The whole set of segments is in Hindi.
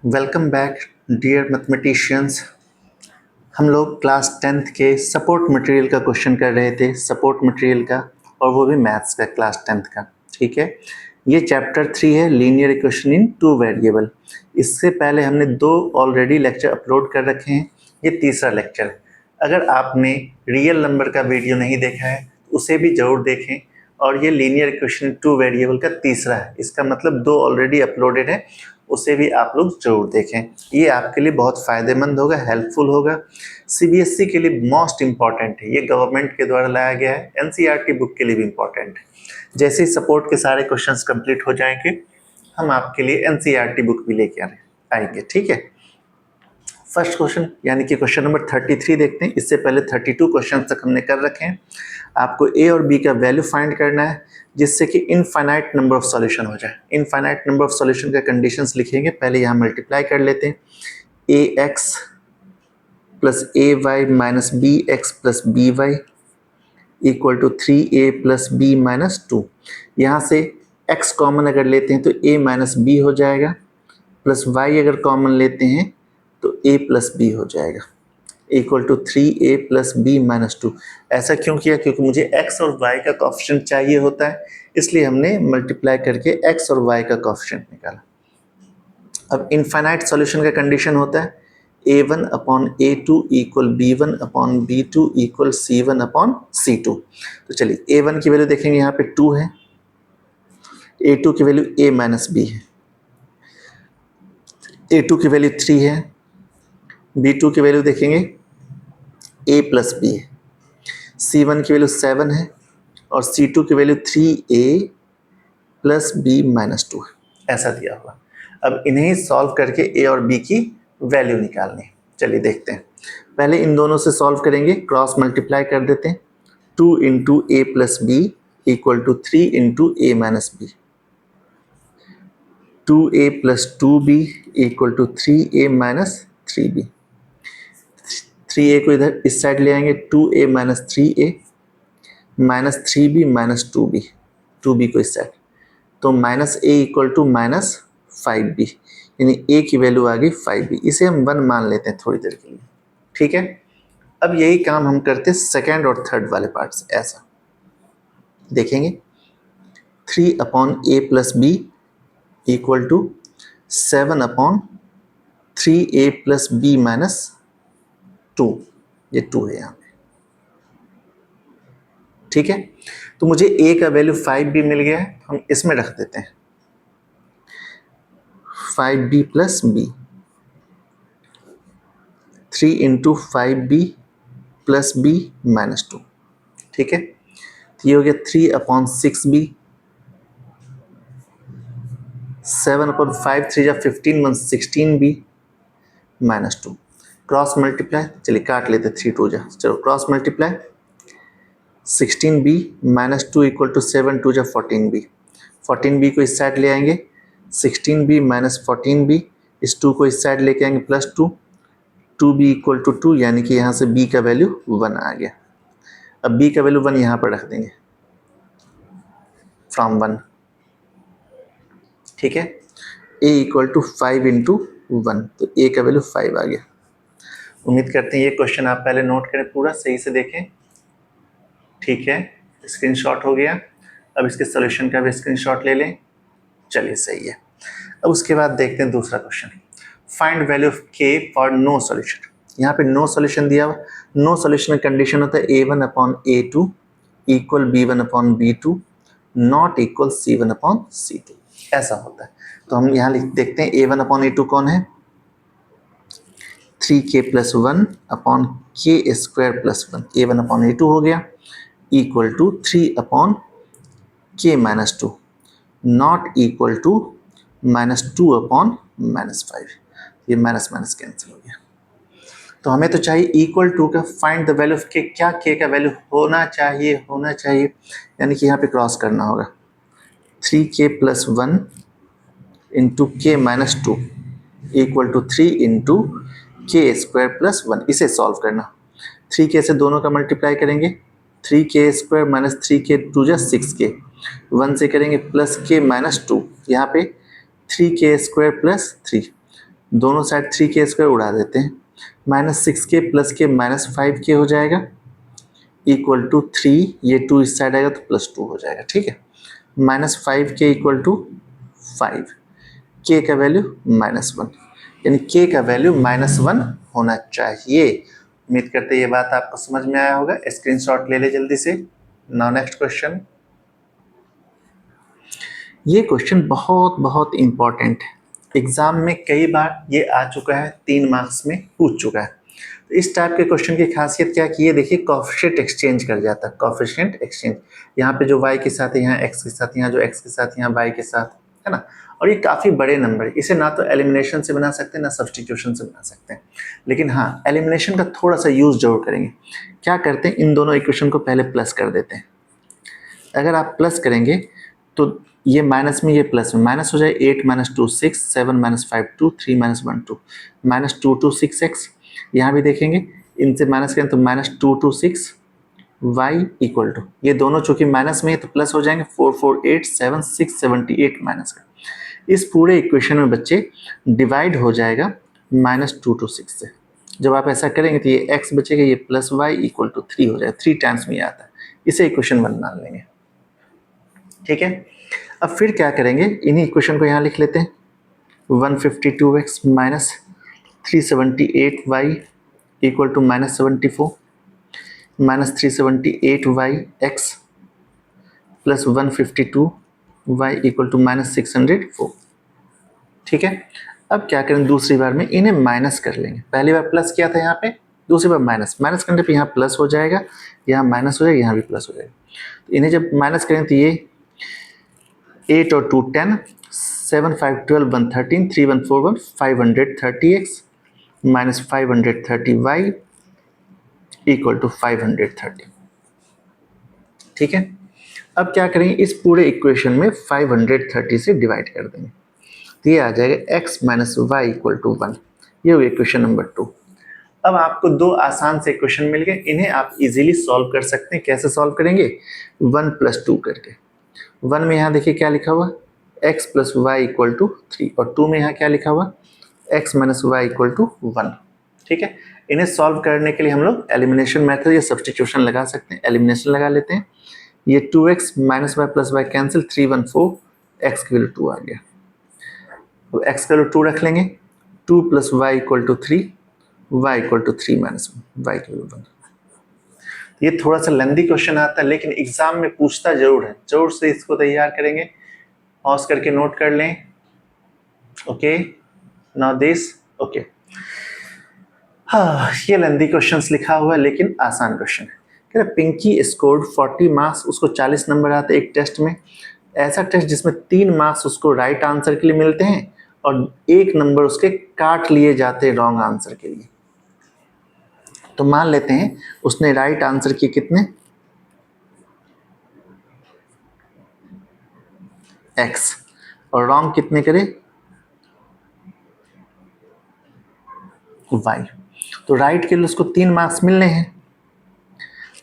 Welcome back dear mathematicians. हम लोग क्लास 10th के सपोर्ट मटेरियल का क्वेश्चन कर रहे थे, सपोर्ट मटेरियल का, और वो भी मैथ्स का, क्लास 10th का। ठीक है, ये चैप्टर 3 है, linear equation in two variable. इससे पहले हमने 2 ऑलरेडी लेक्चर अपलोड कर रखे हैं, ये तीसरा लेक्चर है। अगर आपने रियल नंबर का वीडियो नहीं देखा है तो उसे भी ज़रूर देखें। और ये लीनियर इक्वेशन टू वेरिएबल का तीसरा है, इसका मतलब 2 ऑलरेडी अपलोडेड है, उसे भी आप लोग जरूर देखें। ये आपके लिए बहुत फ़ायदेमंद होगा, हेल्पफुल होगा। सीबीएसई के लिए मोस्ट इम्पॉर्टेंट है, ये गवर्नमेंट के द्वारा लाया गया है। एनसीईआरटी बुक के लिए भी इम्पॉर्टेंट है। जैसे ही सपोर्ट के सारे क्वेश्चंस कंप्लीट हो जाएंगे, हम आपके लिए एनसीईआरटी बुक भी लेके आएंगे। ठीक है, फर्स्ट क्वेश्चन यानी कि क्वेश्चन नंबर 33 देखते हैं। इससे पहले 32 क्वेश्चन तक हमने कर रखे हैं। आपको ए और बी का वैल्यू फाइंड करना है, जिससे कि इनफाइनाइट नंबर ऑफ सॉल्यूशन हो जाए। इनफाइनाइट नंबर ऑफ सॉल्यूशन का कंडीशंस लिखेंगे। पहले यहाँ मल्टीप्लाई कर लेते हैं। A x plus a y minus b x plus b y equal to 3a plus B minus 2। यहाँ से x कॉमन अगर लेते हैं तो a माइनस बी हो जाएगा, प्लस y अगर कॉमन लेते हैं तो a प्लस बी हो जाएगा, equal to 3a plus B minus 2। ऐसा क्यों किया? क्योंकि मुझे x और y का कोएफिशिएंट चाहिए होता है, इसलिए हमने मल्टीप्लाई करके x और y का कोएफिशिएंट निकाला। अब इनफाइनाइट सॉल्यूशन का कंडीशन होता है a1 upon a2 equal b1 upon b2 equal c1 upon c2। तो चलिए a1 की वैल्यू देखेंगे, यहाँ पे 2 है, a2 की वैल्यू a माइनस बी है, a2 की वैल्यू 3 है, b2 की वैल्यू देखेंगे a प्लस बी है, c1 की वैल्यू 7 है और c2 की value 3a plus B minus 2 है। ऐसा दिया हुआ। अब इन्हें सॉल्व करके a और b की वैल्यू निकालनी। चलिए देखते हैं। पहले इन दोनों से सॉल्व करेंगे, क्रॉस मल्टीप्लाई कर देते हैं। 2 into A plus B equal to 3 into A minus B, 2a plus 2b equal to 3a minus 3b। 3a को इधर इस साइड ले आएंगे, 2a minus 3a minus 3b minus 2b, 2b को इस साइड, तो minus a equal to minus 5b, यानी a की वैल्यू आ गई 5b। इसे हम 1 मान लेते हैं थोड़ी देर के लिए। ठीक है, अब यही काम हम करते हैं सेकेंड और थर्ड वाले पार्ट से। ऐसा देखेंगे 3 upon a plus B equal to 7 upon 3a plus B minus 2, ये 2 है यहाँ पे। ठीक है, तो मुझे a का वैल्यू 5b मिल गया है, हम इसमें रख देते हैं 5b plus B, 3 into 5b plus B minus 2। ठीक है, तो ये हो गया 3 अपॉन 6b, 7 अपॉन 5 3 जा 15 1 16b माइनस 2। क्रॉस मल्टीप्लाई, चलिए काट लेते 3 2 जा, चलो cross multiply. 16b minus 2 equal to 7 2 जा 14b, 14b को इस साइड ले आएंगे, 16b माइनस 14b, इस 2 को इस साइड लेके आएंगे प्लस 2, 2b इक्वल टू 2, यानी कि यहाँ से b का वैल्यू 1 आ गया। अब b का वैल्यू 1 यहाँ पर रख देंगे, फ्रॉम 1। ठीक है, a इक्वल टू 5 इंटू 1, तो a का वैल्यू 5 आ गया। उम्मीद करते हैं ये क्वेश्चन आप पहले नोट करें, पूरा सही से देखें। ठीक है, स्क्रीनशॉट हो गया। अब इसके सॉल्यूशन का भी स्क्रीनशॉट ले लें। चलिए सही है। अब उसके बाद देखते हैं दूसरा question, find value of k for no solution. यहाँ पे नो सॉल्यूशन दिया हुआ, नो सॉल्यूशन का कंडीशन होता है a1 upon a2 equal b1 upon b2 not equal c1 upon c2, ऐसा होता है। तो हम यहाँ लिख देखते हैं a1 अपॉन a2 कौन है, 3k plus 1 upon k square plus 1, a1 upon a2 हो गया, equal to 3 upon k minus 2 not equal to minus 2 upon minus 5। ये माइनस माइनस कैंसिल हो गया। तो हमें तो चाहिए इक्वल टू का find the value of k। क्या k का वैल्यू होना चाहिए, यानी कि यहाँ पे क्रॉस करना होगा 3k plus 1 into k minus 2 equal to 3 into k square plus 1। इसे सॉल्व करना, 3k से दोनों का मल्टीप्लाई करेंगे, 3k स्क्वायर माइनस 3k 2 जा 6k, 1 से करेंगे प्लस k माइनस 2, यहाँ पे 3k स्क्वायर प्लस 3 दोनों साइड 3k² उड़ा देते हैं, -6k प्लस के -5k हो जाएगा इक्वल टू 3, ये 2 इस साइड आएगा तो +2 हो जाएगा, ठीक है। -5k इक्वल टू 5, k का वैल्यू -1, यानी k का वैल्यू -1 होना चाहिए। उम्मीद करते हैं ये बात आपको समझ में आया होगा। स्क्रीनशॉट ले ले जल्दी से। Now next question. ये क्वेश्चन बहुत बहुत इंपॉर्टेंट है, एग्जाम में कई बार ये आ चुका है, 3 मार्क्स में पूछ चुका है। तो इस टाइप के क्वेश्चन की खासियत क्या की है, देखिए कोएफिशिएंट एक्सचेंज कर जाता है, कोएफिशिएंट एक्सचेंज। यहाँ पे जो y के साथ है यहाँ x के साथ, यहाँ जो x के साथ यहाँ y के साथ, है ना। और ये काफ़ी बड़े नंबर है, इसे ना तो एलिमिनेशन से बना सकते हैं ना सब्सटीट्यूशन से बना सकते हैं, लेकिन हाँ एलिमिनेशन का थोड़ा सा यूज जरूर करेंगे। क्या करते हैं, इन दोनों इक्वेशन को पहले प्लस कर देते हैं। अगर आप प्लस करेंगे तो ये माइनस में ये प्लस में माइनस हो जाए, 8 - 2 6, 7 - 5 2, 3 - 1 2, -2 2 6x। यहाँ भी देखेंगे इनसे माइनस करें तो -2 2 6 y इक्वल टू, ये दोनों चूंकि माइनस में है तो प्लस हो जाएंगे, 4 4 8 7 6 78 माइनस का। इस पूरे इक्वेशन में बच्चे डिवाइड हो जाएगा -2 2 6 से। जब आप ऐसा करेंगे तो ये x बचेगा, ये प्लस y इक्वल टू 3 हो जाएगा, 3 टाइम्स में ये आता है। इसे इक्वेशन 1 मान लेंगे, ठीक है। अब फिर क्या करेंगे, इन्हीं इक्वेशन को यहाँ लिख लेते हैं। 152x minus 378y equal to -74, -378y x plus 152y equal to -604, ठीक है। अब क्या करें, दूसरी बार में इन्हें माइनस कर लेंगे। पहली बार प्लस किया था यहाँ पे, दूसरी बार माइनस, माइनस करने पे यहाँ प्लस हो जाएगा, यहाँ माइनस हो जाएगा, यहाँ भी प्लस हो जाएगा। तो इन्हें जब माइनस करें तो ये 8 और 2 10, 7 5 12 1 13, 3 1 4 1 530x minus 530y equal to 530, ठीक है। अब क्या करेंगे, इस पूरे इक्वेशन में 530 से डिवाइड कर देंगे, तो ये आ जाएगा x minus Y equal to 1। ये हुई इक्वेशन नंबर 2। अब आपको दो आसान से इक्वेशन मिल गए, इन्हें आप इजीली सॉल्व कर सकते हैं। कैसे सॉल्व करेंगे, 1 + 2 करके। 1 में यहाँ देखिए क्या लिखा हुआ, x plus Y equal to 3, और 2 में यहाँ क्या लिखा हुआ, x minus Y equal to 1, ठीक है। इन्हें सॉल्व करने के लिए हम लोग एलिमिनेशन मेथड या सब्सटीट्यूशन लगा सकते हैं। एलिमिनेशन लगा लेते हैं, ये 2x minus Y plus Y cancel, 3 1 4, x की वैल्यू 2 आ गया, तो x का वैल्यू 2 रख लेंगे, 2 + y equal to 3, y equal to 3 - 1, y की वैल्यू 1। ये थोड़ा सा लेंदी क्वेश्चन आता है, लेकिन एग्जाम में पूछता जरूर है, जरूर से इसको तैयार करेंगे। पॉज करके नोट कर लें, ओके। Now this, okay. हाँ, ये लेंदी क्वेश्चंस लिखा हुआ है लेकिन आसान क्वेश्चन है। कह रहे पिंकी स्कोर्ड 40 मार्क्स, उसको 40 नंबर आते हैं एक टेस्ट में। ऐसा टेस्ट जिसमें 3 मार्क्स उसको राइट आंसर के लिए मिलते हैं और 1 नंबर उसके काट लिए जाते हैं रॉन्ग आंसर के लिए। तो मान लेते हैं उसने राइट आंसर किए कितने, x, और रॉन्ग कितने करे, y। तो राइट के लिए उसको 3 मार्क्स मिलने हैं,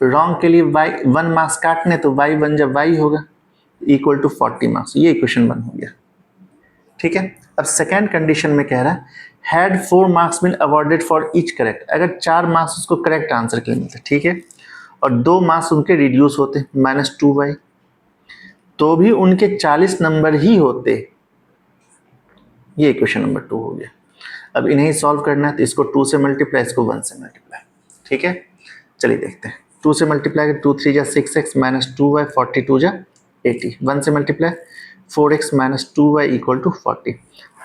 रॉन्ग के लिए y 1 मार्क्स काटने, तो y 1 जब y होगा इक्वल टू 40 मार्क्स। ये इक्वेशन 1 हो गया, ठीक है। अब सेकेंड कंडीशन में कह रहा है had 4 marks been awarded for each correct, अगर 4 मार्क्स उसको करेक्ट आंसर के लिए मिलते, ठीक है, और 2 मार्क्स उनके रिड्यूस होते -2y, तो भी उनके 40 नंबर ही होते। ये इक्वेशन नंबर 2 हो गया। अब इन्हें सॉल्व करना है, तो इसको 2 से मल्टीप्लाई, इसको 1 से मल्टीप्लाई, ठीक है। चलिए देखते हैं, 2 से मल्टीप्लाई 2 3 जा 6x माइनस 2y 42 जा 80, 1 से multiply 4x minus 2y equal to 40,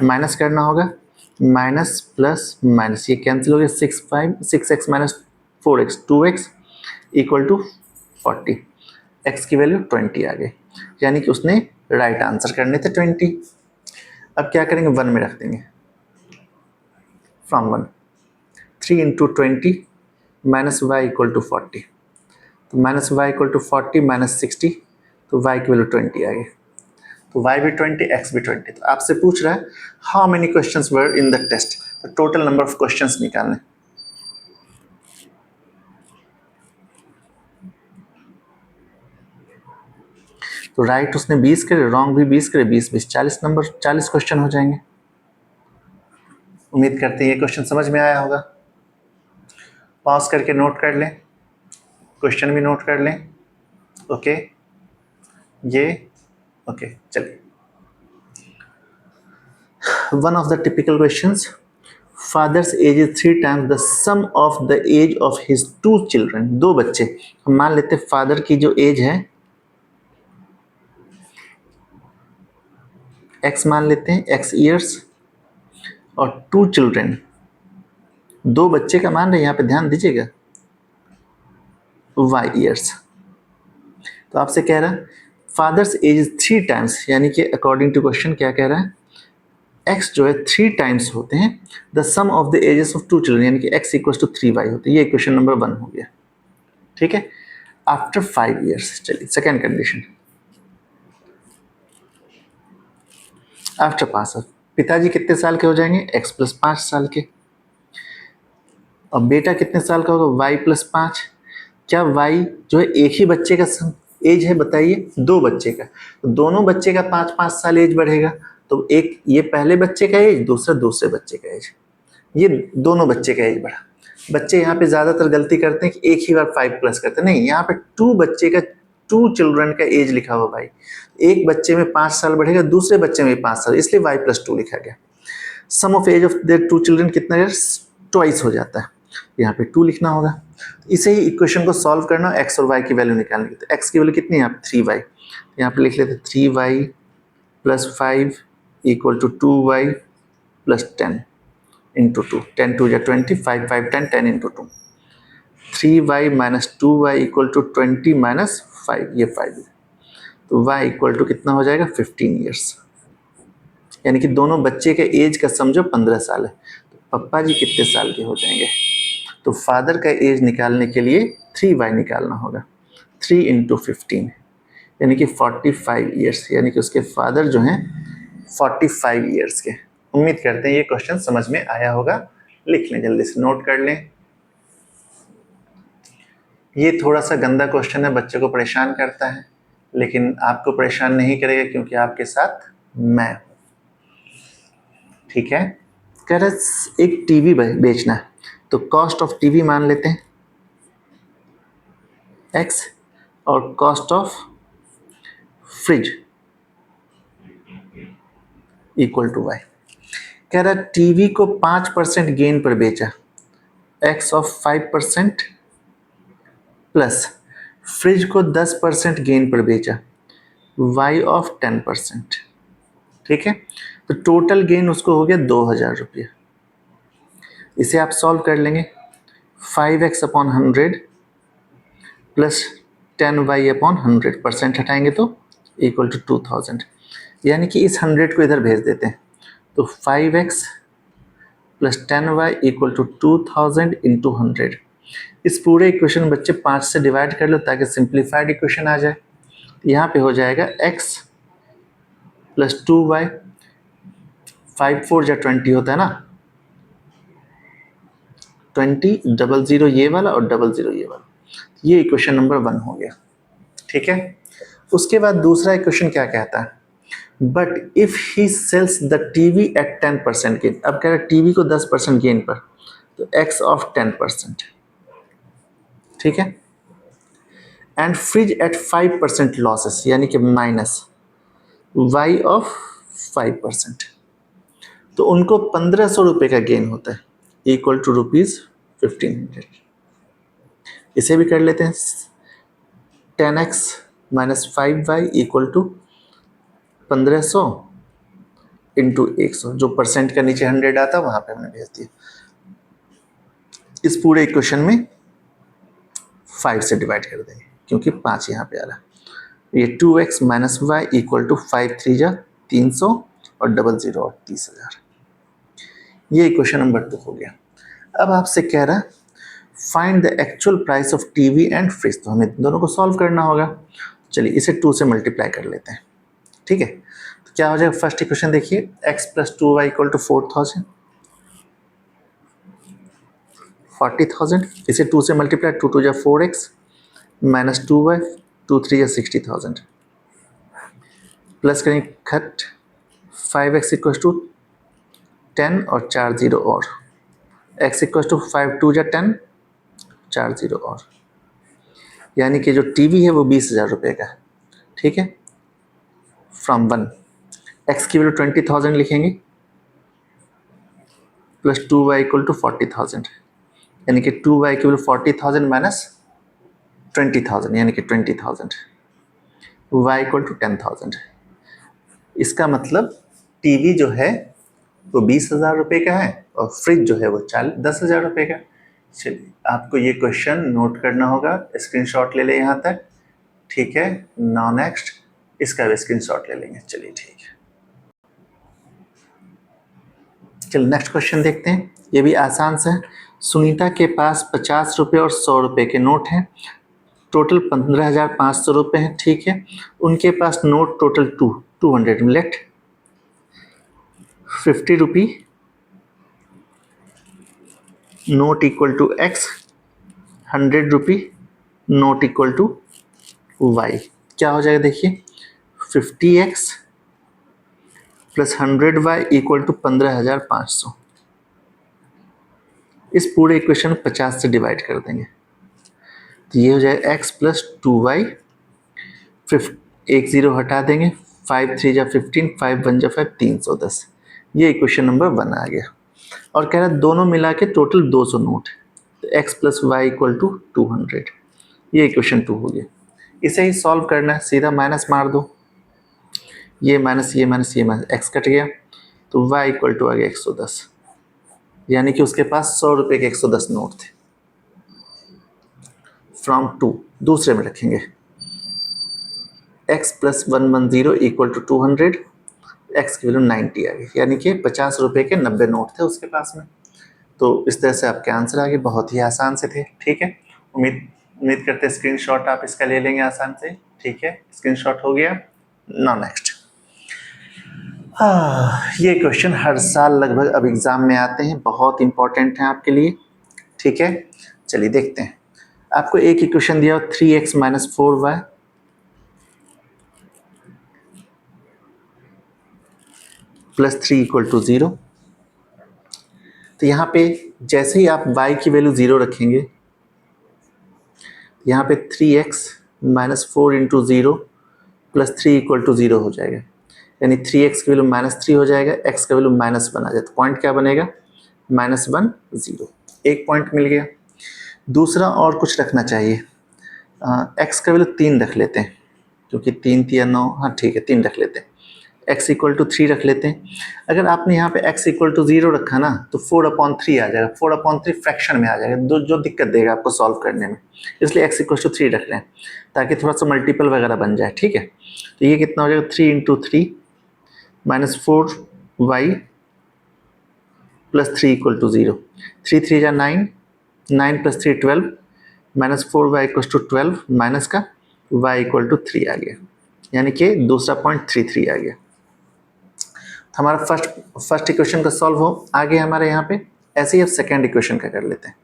minus करना होगा, माइनस प्लस माइनस, ये कैंसिल हो गया, 6x minus 4x 2x equal to 40, x की वैल्यू 20 आ गई, यानी कि उसने राइट आंसर करने थे 20। अब क्या करेंगे, 1 में रख देंगे, from 1, 3 × 20 minus Y equal to 40, तो minus Y equal to 40 minus 60, तो y की वैल्यू 20 आ गई, तो y भी 20, x भी 20। तो आपसे पूछ रहा है how many questions were in the test, तो टोटल नंबर ऑफ क्वेश्चंस निकालने। तो राइट उसने 20 करे, रॉन्ग भी 20 करे, 20 20 40 नंबर, 40 क्वेश्चन हो जाएंगे। उम्मीद करते हैं ये क्वेश्चन समझ में आया होगा। पॉज करके नोट कर लें, क्वेश्चन भी नोट कर लें। ओके, ये ओके, चलिए। One of the typical questions, father's age is 3 times the sum of the age of his 2 children. 2 बच्चे, हम मान लेते हैं फादर की जो एज है x मान लेते हैं, x ईयर्स, और 2 चिल्ड्रन, 2 बच्चे का मान रहे हैं, यहाँ पे ध्यान दीजिएगा, y ईयर्स। तो आपसे कह रहा है फादर्स एज इज 3 times, यानी कि अकॉर्डिंग टू क्वेश्चन क्या कह रहा है, x जो है 3 times होते हैं the sum of the ages of 2 children, यानी कि x इक्वल्स टू 3y होते हैं। ये क्वेश्चन नंबर 1 हो गया, ठीक है। आफ्टर 5 years, चलिए second condition, after pass of, पिताजी कितने साल के हो जाएंगे, x प्लस 5 साल के, और बेटा कितने साल का होगा, y प्लस 5। क्या y जो है एक ही बच्चे का एज है, बताइए, 2 बच्चे का, तो दोनों बच्चे का 5-5 साल एज बढ़ेगा, तो एक ये पहले बच्चे का एज, दूसरा दूसरे बच्चे का एज, ये दोनों बच्चे का एज बढ़ा। बच्चे यहाँ पे ज्यादातर गलती करते हैं कि एक ही बार 5 प्लस करते हैं, नहीं, यहाँ पे 2 बच्चे का, 2 चिल्ड्रन का एज लिखा हुआ भाई, एक बच्चे में 5 साल बढ़ेगा, दूसरे बच्चे में 5 साल, इसलिए y प्लस 2 लिखा गया। Sum of age of their 2 children कितना है, ट्वाइस हो जाता है, यहाँ पे 2 लिखना होगा। इसे ही इक्वेशन को सॉल्व करना, x और y की वैल्यू निकालनी, तो x की वैल्यू कितनी है यहाँ पे 3y, यहाँ पे लिख लेते 3y plus 5 equal to 2y plus 10 into 2, 10 2 या 20, 5 5 10, 10 into 2, 3y minus 2y equal to 20 minus 5, ये 5 है, तो y इक्वल टू कितना हो जाएगा 15 ईयर्स, यानी कि दोनों बच्चे के एज का समझो 15 साल है, तो पप्पा जी कितने साल के हो जाएंगे, तो फादर का एज निकालने के लिए 3y निकालना होगा, 3 इंटू 15, यानी कि 45 ईयर्स, यानी कि उसके फादर जो हैं 45 ईयर्स के। उम्मीद करते हैं ये क्वेश्चन समझ में आया होगा, लिख लें, जल्दी से नोट कर लें। ये थोड़ा सा गंदा क्वेश्चन है, बच्चे को परेशान करता है, लेकिन आपको परेशान नहीं करेगा क्योंकि आपके साथ मैं हूं, ठीक है। कह रहा एक टीवी बेचना है, तो कॉस्ट ऑफ टीवी मान लेते हैं x, और cost of fridge equal to y। कह रहा टीवी को 5% गेन पर बेचा, x ऑफ 5% प्लस फ्रिज को 10% गेन पर बेचा, y ऑफ 10%, ठीक है। तो टोटल गेन उसको हो गया 2000 रुपये। इसे आप सॉल्व कर लेंगे, 5x upon 100 plus 10y upon 100, percent हटाएंगे तो इक्वल टू 2000, यानी कि इस 100 को इधर भेज देते हैं, तो 5x plus 10y equal to 2000 into 100। इस पूरे इक्वेशन बच्चे 5 से डिवाइड कर लो ताकि सिंप्लीफाइड इक्वेशन आ जाए। यहाँ पे हो जाएगा x प्लस 2y, 5 4 या 20 होता है ना, 20, 00 ये वाला और 00 ये वाला, ये इक्वेशन नंबर 1 हो गया, ठीक है। उसके बाद दूसरा इक्वेशन क्या कहता है, but if he sells the TV at 10% gain, अब कह रहा है टीवी को 10% गेन पर, तो x ऑफ 10%, ठीक है, एंड फ्रिज एट 5% लॉसेस, यानी कि माइनस y ऑफ 5%, तो उनको 1500 रुपये का गेन होता है, इक्वल टू ₹1500। इसे भी कर लेते हैं, 10x minus 5y equal to 1500 into 100, जो परसेंट का नीचे 100 आता वहां पे हमने भेज दिया। इस पूरे इक्वेशन में 5 से डिवाइड कर देंगे क्योंकि 5 यहाँ पे आ रहा, ये 2x minus Y equal to 5 3 जा 300 और 00 और 30,000। ये इक्वेशन नंबर 2 हो गया। अब आपसे कह रहा find the actual price of TV and fridge, तो हमें दोनों को सॉल्व करना होगा। चलिए इसे 2 से मल्टीप्लाई कर लेते हैं, ठीक है। तो क्या हो जाएगा, फर्स्ट इक्वेशन देखिए, x plus 2y equal to 4000, 40,000, इसे 2 से मल्टीप्लाई, 2 2 जा 4x माइनस 2y, 2 3 जा 60,000, प्लस करेंगे खट 5x इक्वल टू 10 और 4 जीरो और x इक्वल टू 5 2 जा 10, 4 जीरो और, यानी कि जो टीवी है वो 20,000 रुपये का है। ठीक है, फ्रॉम 1 x की वैल्यू 20,000 लिखेंगे प्लस 2y इक्वल टू 40,000, यानी कि 2y की वैल्यू 40,000 माइनस 20,000 यानी कि 20,000, y इक्वल टू 10,000। इसका मतलब टीवी जो है वो 20,000 रुपये का है और फ्रिज जो है वो 10,000 रुपये का। चलिए, आपको ये क्वेश्चन नोट करना होगा, स्क्रीनशॉट ले लें यहाँ तक। ठीक है, नाउ नेक्स्ट इसका भी स्क्रीनशॉट ले लेंगे। चलिए ठीक है, चलिए नेक्स्ट क्वेश्चन देखते हैं। ये भी आसान सा है। सुनीता के पास 50 रुपये और 100 रुपये के नोट हैं, टोटल 15,500 रुपये हैं। ठीक है, उनके पास note total 200 let 50 rupee note equal to x, 100 rupee note equal to y। क्या हो जाएगा देखिए, 50x plus 100y equal to 15,500। इस पूरे इक्वेशन 50 से डिवाइड कर देंगे तो ये हो जाएगा x प्लस 2y, एक ज़ीरो हटा देंगे, 5 3 जा 15, 5 1 जा 5, 310। ये इक्वेशन नंबर 1 आ गया। और कह रहा है दोनों मिला के टोटल 200 नोट है, तो x plus Y equal to 200। ये इक्वेशन 2 हो गया। इसे ही सॉल्व करना है, सीधा माइनस मार दो, ये माइनस ये माइनस ये माइनस, x कट गया तो y इक्वल टू आ गया 110, यानी कि उसके पास 100 रुपये के 110 नोट थे। फ्रॉम 2 दूसरे में रखेंगे, x plus 110 equal to 200, x की वैल्यू 90 आ गई, यानी कि 50 रुपये के 90 नोट थे उसके पास में। तो इस तरह से आपके आंसर आ गए, बहुत ही आसान से थे। ठीक है, उम्मीद करते हैं स्क्रीनशॉट आप इसका ले लेंगे आसान से। ठीक है, स्क्रीनशॉट हो गया। नाउ नेक्स्ट, ये क्वेश्चन हर साल लगभग अब एग्जाम में आते हैं, बहुत इंपॉर्टेंट हैं आपके लिए। ठीक है, चलिए देखते हैं। आपको एक इक्वेशन दिया 3x minus 4y plus 3 equal to 0। तो यहाँ पे जैसे ही आप y की वैल्यू 0 रखेंगे, यहाँ पे 3x minus 4 into 0 plus 3 equal to 0 हो जाएगा, यानी 3x की वैल्यू -3 हो जाएगा, x का वैल्यू -1 आ जाए, तो पॉइंट क्या बनेगा, -1 0। एक पॉइंट मिल गया। दूसरा और कुछ रखना चाहिए, x का वैल्यू 3 रख लेते हैं, क्योंकि 3 3 9, हाँ ठीक है 3 रख लेते हैं। x इक्वल टू 3 रख लेते हैं। अगर आपने यहाँ पे x इक्वल टू 0 रखा ना तो 4/3 आ जाएगा, 4/3 फ्रैक्शन में आ जाएगा, जो दिक्कत देगा आपको सॉल्व करने में। इसलिए x इक्वल टू 3 रख लें ताकि थोड़ा सा मल्टीपल वगैरह बन जाए। ठीक है, तो ये कितना हो जाएगा, 3 into 3 minus 4y plus 3 equal to 0। 3 3 जा 9, 9 plus 3 12, minus 4y equal to 12 minus का y इक्वल टू 3 आ गया, यानी कि दूसरा पॉइंट 3 आ गया। हमारा फर्स्ट इक्वेशन का सॉल्व हो आगे हमारे यहाँ पे। ऐसे ही अब सेकेंड इक्वेशन का कर लेते हैं।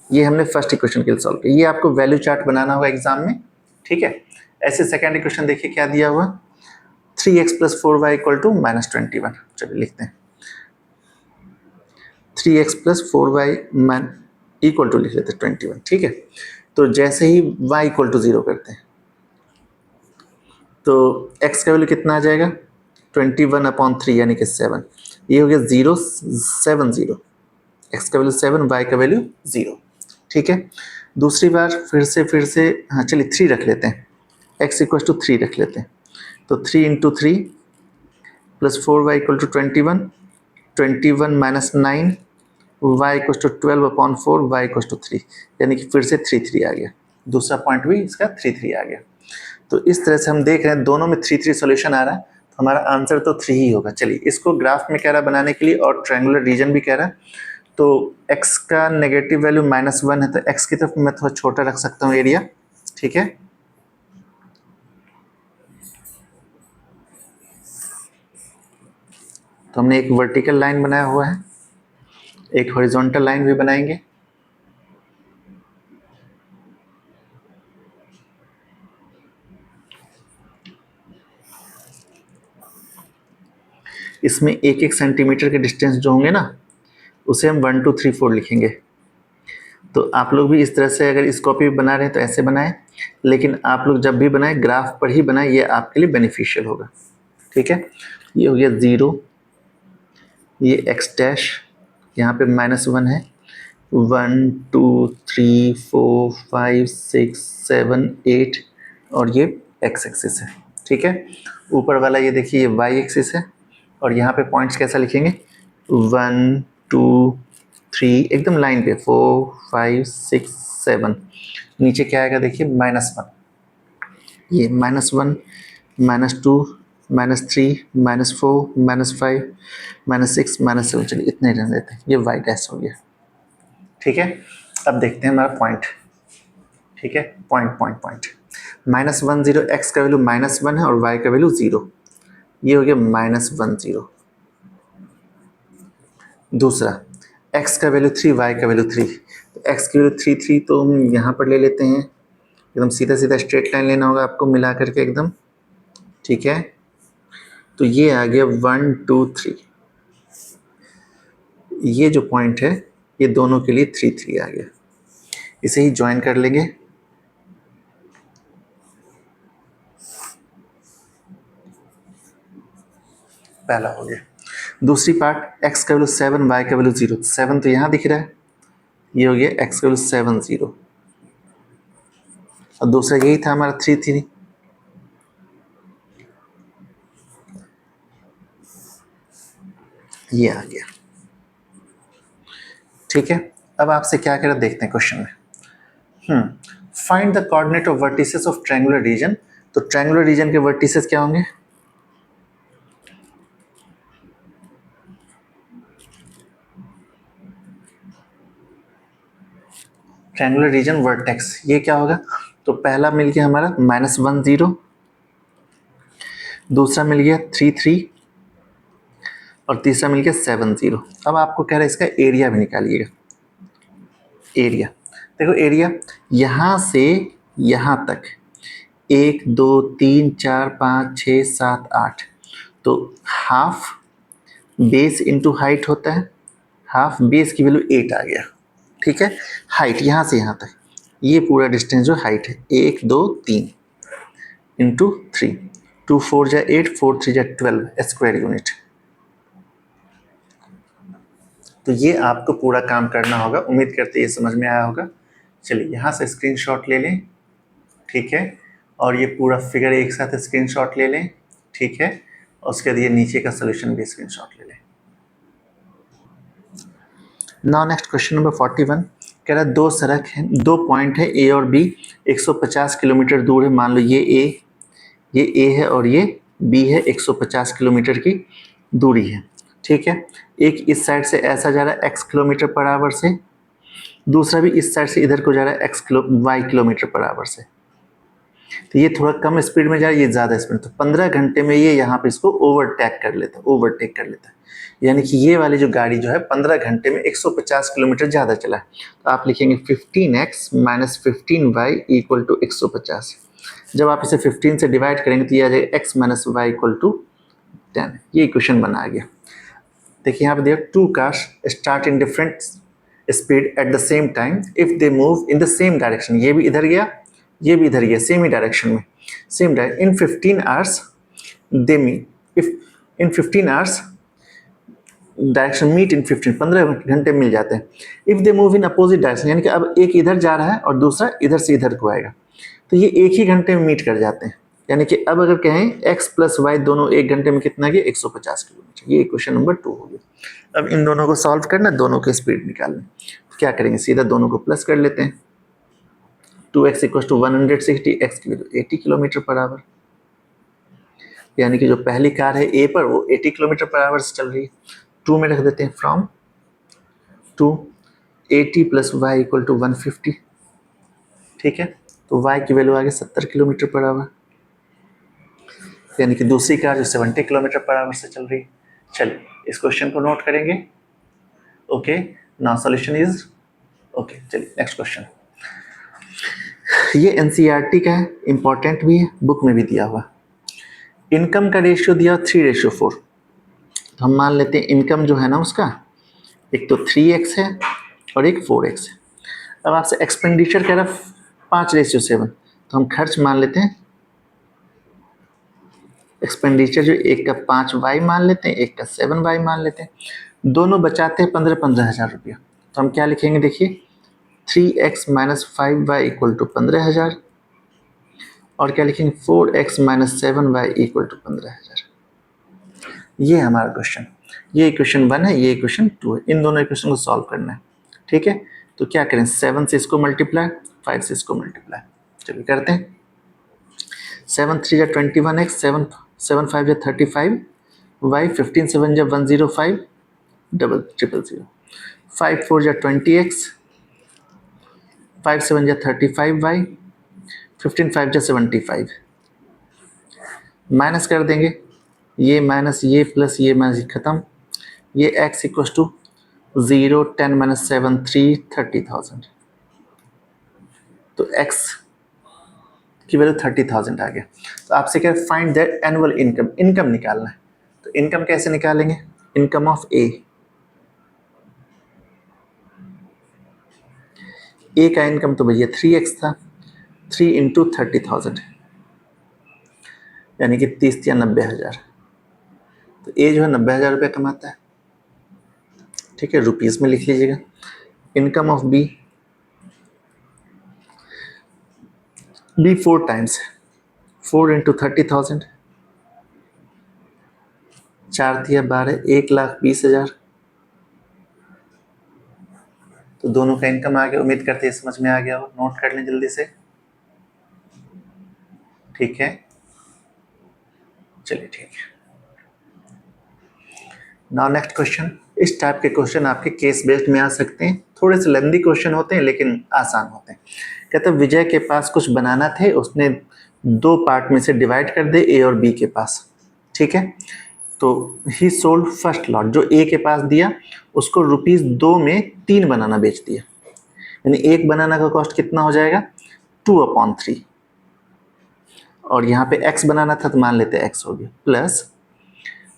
ये हमने फर्स्ट इक्वेशन के लिए सॉल्व किया, ये आपको वैल्यू चार्ट बनाना होगा एग्जाम में। ठीक है, ऐसे सेकेंड इक्वेशन देखिए क्या दिया हुआ, 3x plus 4y equal to -21। चलिए लिखते हैं 3x plus 4y equal to लिख लेते हैं 21। ठीक है, तो जैसे ही y इक्वल टू 0 करते हैं तो x का वैल्यू कितना आ जाएगा, 21/3 यानी कि 7। ये हो गया 0 7 0, x का वैल्यू 7, y का वैल्यू 0। ठीक है, दूसरी बार फिर से हाँ चलिए 3 रख लेते हैं, x इक्वल टू 3 रख लेते हैं। तो 3 into 3 plus 4y equal to 21, 21 minus 9 y equal to 12/4, y equal to 3, यानी कि फिर से 3 आ गया। दूसरा पॉइंट भी इसका 3 आ गया। तो इस तरह से हम देख रहे हैं दोनों में 3 सोल्यूशन आ रहा है, तो हमारा आंसर तो 3 ही होगा। चलिए इसको ग्राफ में कह रहा है बनाने के लिए और ट्रायंगुलर रीजन भी कह रहा है, तो x का नेगेटिव वैल्यू -1 है, तो x की तरफ मैं थोड़ा छोटा रख सकता हूँ एरिया। ठीक है, तो हमने एक वर्टिकल लाइन बनाया हुआ है, एक हॉरिजॉन्टल लाइन भी बनाएंगे। इसमें एक एक सेंटीमीटर के डिस्टेंस जो होंगे ना, उसे हम 1 2 3 4 लिखेंगे। तो आप लोग भी इस तरह से अगर इस कॉपी बना रहे हैं तो ऐसे बनाएं, लेकिन आप लोग जब भी बनाएं ग्राफ पर ही बनाएं, ये आपके लिए बेनिफिशियल होगा। ठीक है, ये हो गया 0, ये x डैश, यहाँ पे -1 है, 1 2 3 4 5 6 7 8 और ये x एक्सिस है। ठीक है, ऊपर वाला ये देखिए ये y एक्सिस है, और यहाँ पे पॉइंट्स कैसा लिखेंगे, 1 2 3 एकदम लाइन पे, 4 5 6 7, नीचे क्या आएगा देखिए -1, ये -1 -2 -3 -4 -5 -6 -7, चलिए इतने रहने देते हैं, ये y डैश हो गया। ठीक है, अब देखते हैं हमारा पॉइंट। ठीक है, पॉइंट पॉइंट पॉइंट, -10 x का वैल्यू -1 है और y का वैल्यू 0, ये हो गया -10। दूसरा x का वैल्यू 3, y का वैल्यू 3, तो x की वैल्यू 3 3 तो हम यहाँ पर ले लेते हैं, एकदम सीधा सीधा स्ट्रेट लाइन लेना होगा आपको मिला करके एकदम। ठीक है, तो ये आ गया 1 2 3, ये जो पॉइंट है ये दोनों के लिए 3 3 आ गया, इसे ही ज्वाइन कर लेंगे। पहला हो गया। दूसरी पार्ट, x का वैल्यू 7, y का वैल्यू 0, 7 तो यहाँ दिख रहा है, ये हो गया x का वैल्यू 7 0, और दूसरा यही था हमारा 3 3, ये आ गया। ठीक है, अब आपसे क्या कह रहा देखते हैं क्वेश्चन में। Find the coordinate of vertices of triangular region, तो ट्रायंगुलर रीजन के वर्टिसेस क्या होंगे, ट्रायंगुलर रीजन वर्टेक्स, ये क्या होगा, तो पहला मिल गया हमारा -1 0, दूसरा मिल गया 3 3 और तीसरा मिल गया 7 0। अब आपको कह रहा है इसका एरिया भी निकालिएगा। एरिया देखो, एरिया यहाँ से यहाँ तक 1 2 3 4 5 6 7 8, तो हाफ बेस इंटू हाइट होता है, हाफ बेस की वैल्यू 8 आ गया। ठीक है, हाइट यहाँ से यहाँ तक ये पूरा डिस्टेंस जो हाइट है 1 2 3 इंटू 3, 2 4 जा 8, 4 3 जा 12 स्क्वायर यूनिट। तो ये आपको पूरा काम करना होगा, उम्मीद करते ये समझ में आया होगा। चलिए यहाँ से स्क्रीनशॉट ले लें। ठीक है, और ये पूरा फिगर एक साथ स्क्रीनशॉट ले लें। ठीक है, और उसके बाद ये नीचे का सोल्यूशन भी स्क्रीनशॉट ले लें। नाउ नेक्स्ट क्वेश्चन नंबर 41 कह रहा है दो सड़क हैं, दो पॉइंट है ए और बी, 150 किलोमीटर दूर है। मान लो ये ए है और ये बी है, 150 किलोमीटर की दूरी है। ठीक है, एक इस साइड से ऐसा जा रहा है x किलोमीटर पर आवर से, दूसरा भी इस साइड से इधर को जा रहा है y किलोमीटर पर आवर से। तो ये थोड़ा कम स्पीड में जा रहा है, ये ज़्यादा स्पीड, तो 15 घंटे में ये यहाँ पे इसको ओवरटेक कर लेता है। यानी कि ये वाली जो गाड़ी जो है 15 घंटे में 150 किलोमीटर ज़्यादा चला है। तो आप लिखेंगे 15x minus 15y equal to 150। जब आप इसे 15 से डिवाइड करेंगे तो ये आ जाएगा x minus Y equal to 10। ये इक्वेशन बना गया। देखिए यहाँ पे दिया two cars start in different speed at the same time if they move in the same direction. ये भी इधर गया, ये भी इधर गया, सेम ही डायरेक्शन में, same direction. In 15 hours they meet, if in 15 hours direction meet in 15 घंटे मिल जाते हैं। If they move in opposite direction, यानी कि अब एक इधर जा रहा है और दूसरा इधर से इधर को आएगा, तो ये एक ही घंटे में मीट कर जाते हैं। यानी कि अब अगर कहें x प्लस वाई दोनों एक घंटे में कितना गया, 150 किलोमीटर। ये क्वेश्चन नंबर 2 हो गया। अब इन दोनों को सॉल्व करना, दोनों की स्पीड निकालनी। क्या करेंगे, सीधा दोनों को प्लस कर लेते हैं। 2x इक्वल टू 160, x की वैल्यू 80 किलोमीटर पर आवर, यानी कि जो पहली कार है ए पर वो 80 किलोमीटर पर आवर से चल रही है। 2 में रख देते हैं, from 2 80 plus Y equal to 150। ठीक है, तो y की वैल्यू आ गई 70 किलोमीटर पर आवर, यानी कि दूसरी कार जो 70 किलोमीटर पर आवर से चल रही है। चलिए इस क्वेश्चन को नोट करेंगे। Okay, now solution is okay. चलिए नेक्स्ट क्वेश्चन, ये एनसीईआरटी का है, इंपॉर्टेंट भी है, बुक में भी दिया हुआ। इनकम का रेशियो दिया 3:4, तो हम मान लेते हैं इनकम जो है ना उसका, एक तो 3x है और एक 4x है। अब आपसे एक्सपेंडिचर कह रहा 5:7, तो हम खर्च मान लेते हैं एक्सपेंडिचर जो एक का 5y मान लेते हैं, एक का 7y मान लेते हैं। दोनों बचाते हैं 15 हज़ार रुपया। तो हम क्या लिखेंगे देखिए, 3x minus 5y equal to 15,000 और क्या लिखेंगे 4x minus 7y equal to 15,000। ये हमारा क्वेश्चन, ये इक्वेशन 1 है, ये इक्वेशन 2 है। इन दोनों इक्वेशन को सॉल्व करना है। ठीक है, तो क्या करें, 7 से इसको मल्टीप्लाई, 5 से इसको मल्टीप्लाई। चलिए करते हैं। 7 3 जा 21x, 7 5 जा 35 y, 15 7 जा 105 डबल 000, 5 4 जा 20x, 5 7 जा 35 y, 15 5 जा 75। माइनस कर देंगे, ये माइनस ये प्लस ये माइनस खत्म। ये x इक्वल टू 0 10 माइनस 7 3 30,000। तो x की वैल्यू 30,000 आ गया। तो आपसे क्या find that annual income, income निकालना है। तो इनकम कैसे निकालेंगे, इनकम ऑफ ए का इनकम तो भैया 3x था, 3 इंटू 30,000 यानी कि 30 या 90,000। तो ए जो है 90,000 रुपये कमाता है। ठीक है, रुपीज़ में लिख लीजिएगा। Income of B 4 times, 4 into 30,000, 4 दिया 12, 1,20,000। तो दोनों का इनकम आ गया। उम्मीद करते हैं समझ में आ गया हो, नोट कर लें जल्दी से। ठीक है, चलिए ठीक है। Now next question. इस टाइप के क्वेश्चन आपके केस बेस्ड में आ सकते हैं, थोड़े से लेंदी क्वेश्चन होते हैं लेकिन आसान होते हैं। कहते हैं विजय के पास कुछ बनाना थे, उसने 2 पार्ट में से डिवाइड कर दे ए और बी के पास। ठीक है, तो ही सोल्ड फर्स्ट लॉट, जो ए के पास दिया उसको ₹2 में 3 बनाना बेच दिया। यानी एक बनाना का कॉस्ट कितना हो जाएगा, 2/3। और यहाँ पे x बनाना था तो मान लेते हैं x हो गया, प्लस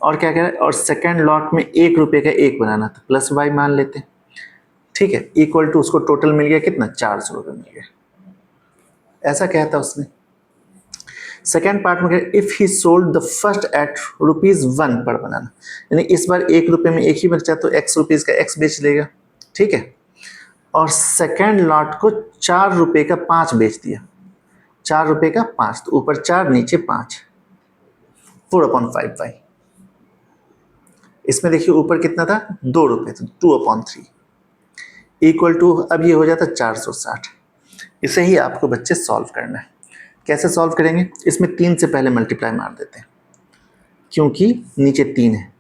और क्या कह रहा है, और सेकेंड लॉट में ₹1 का एक बनाना था, प्लस y मान लेते हैं। ठीक है, इक्वल टू उसको टोटल मिल गया कितना, 400 रुपये मिल गया। ऐसा कहता उसने। सेकेंड पार्ट में if he sold the first at ₹1 per बनाना, यानी इस बार ₹1 में एक ही बचा तो x रुपीज का x बेच लेगा। ठीक है, और सेकेंड लॉट को ₹4 का 5 बेच दिया, ₹4 का 5, तो ऊपर 4 नीचे 5, 4/5y। इसमें देखिए ऊपर कितना था, ₹2, तो 2/3 इक्वल टू, अब ये हो जाता 460। इसे ही आपको बच्चे सॉल्व करना है। कैसे सॉल्व करेंगे, इसमें 3 से पहले मल्टीप्लाई मार देते हैं क्योंकि नीचे 3 है।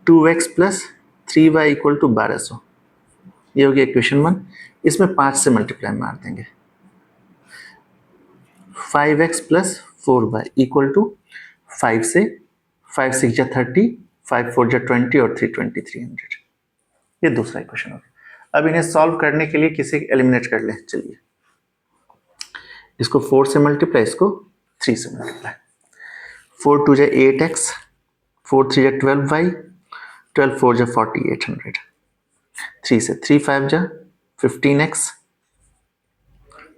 2x plus 3y equal to 1200, ये हो गया इक्वेशन 1। इसमें 5 से मल्टीप्लाई मार देंगे, 5x plus 4y equal to 5 से 5 6 जा 30, 5 4 जा 20 और 3 20 300। ये दूसरा इक्वेशन हो गया। अब इन्हें सॉल्व करने के लिए किसी एलिमिनेट कर लें। चलिए, इसको 4 से मल्टीप्लाई, इसको 3 से मल्टीप्लाई। 4 2 जा 8x, 4 3 जा 12y, 12 4 जा 4800, 3 से 3 5 जा 15x,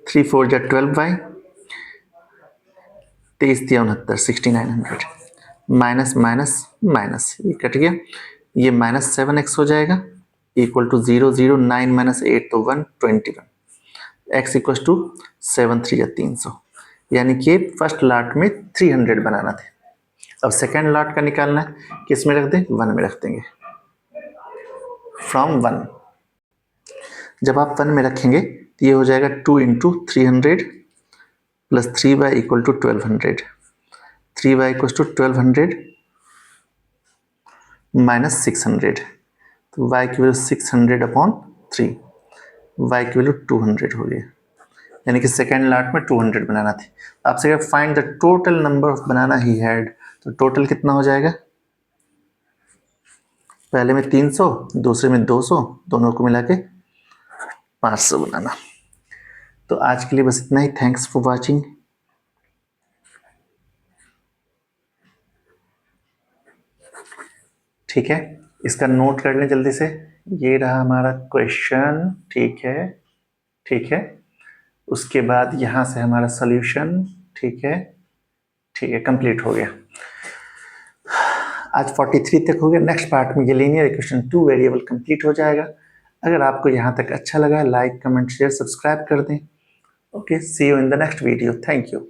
3 4 जा 12y, 23 3 69 6900, माइनस माइनस माइनस ये कट गया, ये माइनस 7x हो जाएगा इक्वल टू 0 0 9 माइनस 8 तो 121, x इक्वल टू 7 3 या 300। यानी कि फर्स्ट लॉट में 300 बनाना थे। अब सेकेंड लॉट का निकालना है, किस में रख दें, 1 में रख देंगे, फ्रॉम 1। जब आप 1 में रखेंगे तो ये हो जाएगा 2 into 300 plus 3y equal to 1200, 3y equal to 1200 minus 600, तो y की वैल्यू 600/3, y की वैल्यू 200 हो गई। यानी कि सेकेंड लॉट में 200 बनाना थे। आपसे अगर find the total number of banana he had, तो टोटल कितना हो जाएगा, पहले में 300, दूसरे में 200, दोनों को मिला के 500 बनाना। तो आज के लिए बस इतना ही। Thanks for watching. ठीक है, इसका नोट कर लें जल्दी से। ये रहा हमारा क्वेश्चन, ठीक है, ठीक है। उसके बाद यहाँ से हमारा सॉल्यूशन, ठीक है, ठीक है, कंप्लीट हो गया। आज 43 तक हो गया। नेक्स्ट पार्ट में ये लीनियर इक्वेशन 2 वेरिएबल कंप्लीट हो जाएगा। अगर आपको यहाँ तक अच्छा लगा, लाइक, कमेंट, शेयर, सब्सक्राइब कर दें। Okay, see you in the next video. Thank you.